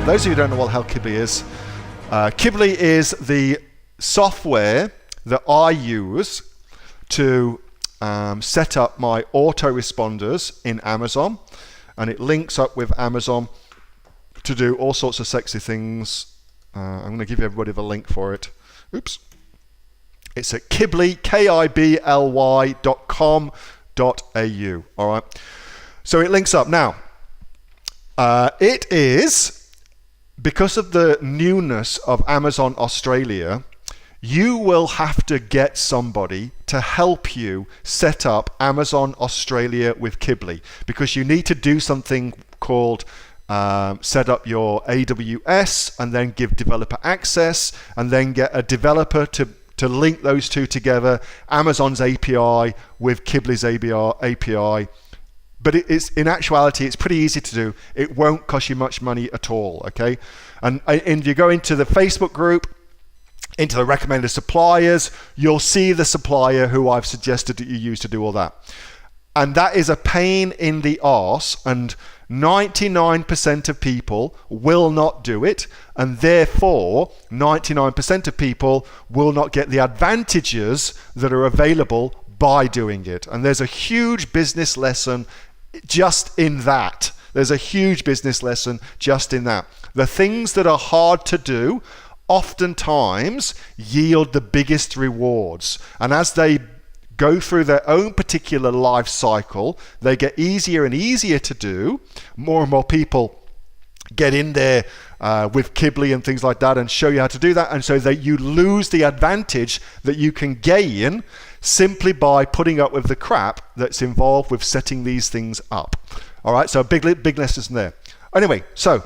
those of you who don't know what the hell Kibli is the software that I use to set up my autoresponders in Amazon, and it links up with Amazon to do all sorts of sexy things. I'm going to give everybody the link for it. Oops. It's at Kibli, kibly.com.au. All right. So it links up. Now, it is, because of the newness of Amazon Australia, you will have to get somebody to help you set up Amazon Australia with Kibli, because you need to do something called set up your AWS and then give developer access and then get a developer to link those two together, Amazon's API with Kibli's API. But it's in actuality, it's pretty easy to do. It won't cost you much money at all, okay? And you go into the Facebook group, into the recommended suppliers, you'll see the supplier who I've suggested that you use to do all that. And that is a pain in the arse, and 99% of people will not do it, and therefore 99% of people will not get the advantages that are available by doing it. And there's a huge business lesson just in that. There's a huge business lesson just in that. The things that are hard to do oftentimes yield the biggest rewards, and as they go through their own particular life cycle, they get easier and easier to do. More and more people get in there with Kibli and things like that and show you how to do that, and so that you lose the advantage that you can gain simply by putting up with the crap that's involved with setting these things up. All right, so big lesson there. Anyway, so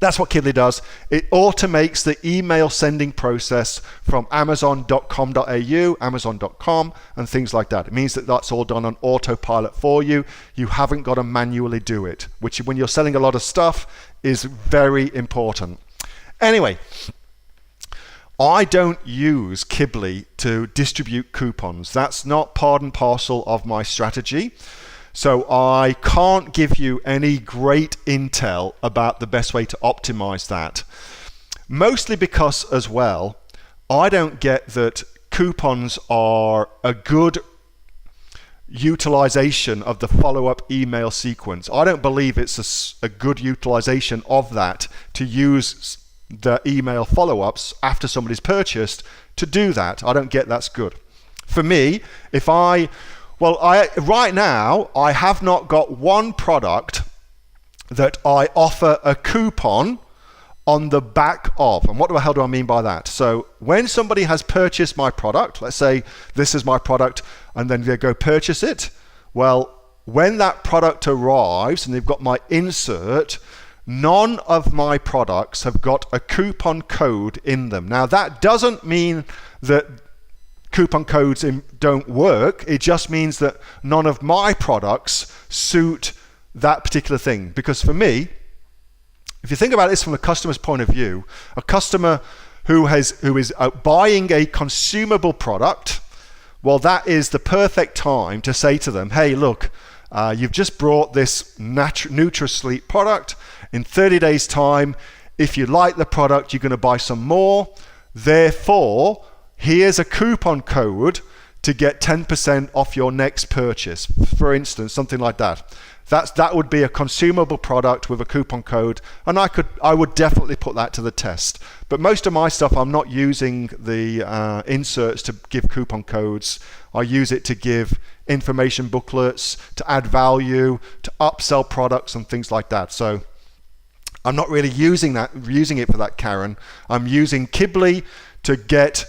that's what Kibli does. It automates the email sending process from amazon.com.au, amazon.com, and things like that. It means that that's all done on autopilot for you. You haven't got to manually do it, which when you're selling a lot of stuff is very important. Anyway, I don't use Kibli to distribute coupons. That's not part and parcel of my strategy. So I can't give you any great intel about the best way to optimize that. Mostly because, as well, I don't get that coupons are a good utilization of the follow-up email sequence. I don't believe it's a good utilization of that to use the email follow-ups after somebody's purchased to do that. I don't get that's good. For me, right now, I have not got one product that I offer a coupon on the back of. And what the hell do I mean by that? So when somebody has purchased my product, let's say this is my product, and then they go purchase it, well, when that product arrives and they've got my insert, none of my products have got a coupon code in them. Now, that doesn't mean that coupon codes don't work. It just means that none of my products suit that particular thing. Because for me, if you think about this from the customer's point of view, a customer who is buying a consumable product, well, that is the perfect time to say to them, hey, look, you've just brought this NutraSleep product. In 30 days time, if you like the product, you're going to buy some more. Therefore, here's a coupon code to get 10% off your next purchase, for instance, something like that. That would be a consumable product with a coupon code, and I would definitely put that to the test. But most of my stuff, I'm not using the inserts to give coupon codes. I use it to give information booklets, to add value, to upsell products and things like that. So I'm not really using it for that, Karen. I'm using Kibli to get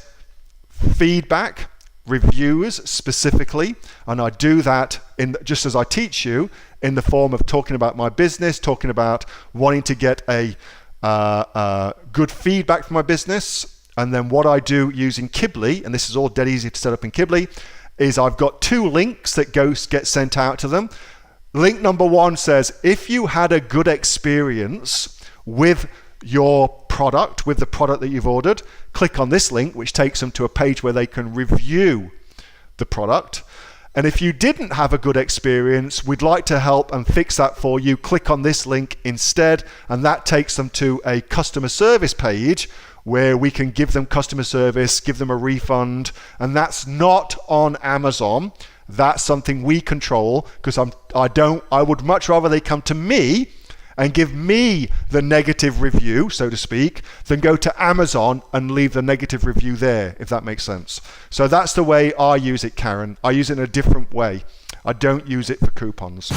feedback, reviews specifically, and I do that just as I teach you, in the form of talking about my business, talking about wanting to get a good feedback from my business. And then what I do using Kibli, and this is all dead easy to set up in Kibli, is I've got 2 links that get sent out to them. Link number 1 says, if you had a good experience with your product, with the product that you've ordered, click on this link, which takes them to a page where they can review the product. And if you didn't have a good experience, we'd like to help and fix that for you. Click on this link instead, and that takes them to a customer service page where we can give them customer service, give them a refund, and that's not on Amazon. That's something we control, because I would much rather they come to me and give me the negative review, so to speak, than go to Amazon and leave the negative review there, if that makes sense. So that's the way I use it, Karen. I use it in a different way. I don't use it for coupons.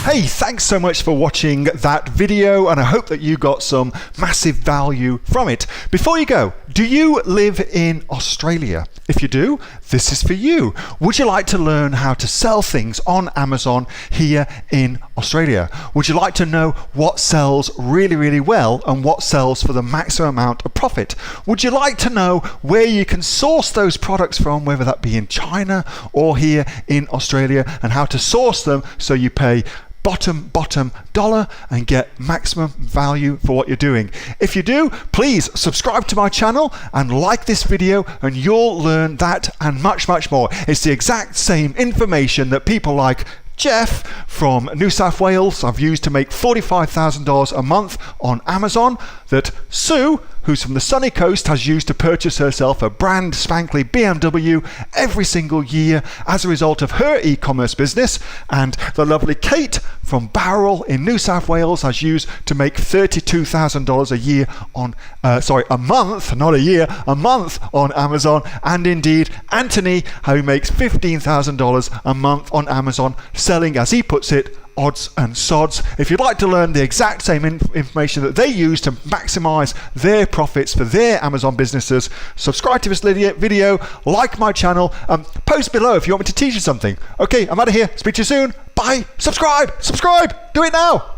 Hey, thanks so much for watching that video, and I hope that you got some massive value from it. Before you go, do you live in Australia? If you do, this is for you. Would you like to learn how to sell things on Amazon here in Australia? Would you like to know what sells really, really well and what sells for the maximum amount of profit? Would you like to know where you can source those products from, whether that be in China or here in Australia, and how to source them so you pay bottom dollar and get maximum value for what you're doing? If you do, please subscribe to my channel and like this video, and you'll learn that and much more. It's the exact same information that people like Jeff from New South Wales have used to make $45,000 a month on Amazon, that Sue, who's from the sunny coast, has used to purchase herself a brand spankly BMW every single year as a result of her e-commerce business, and the lovely Kate from Bowral in New South Wales has used to make $32,000 a year on a month, not a year, a month on Amazon, and indeed Anthony, who makes $15,000 a month on Amazon, selling, as he puts it, odds and sods. If you'd like to learn the exact same information that they use to maximize their profits for their Amazon businesses, subscribe to this video, like my channel, post below if you want me to teach you something. Okay, I'm out of here. Speak to you soon. Bye. Subscribe. Do it now.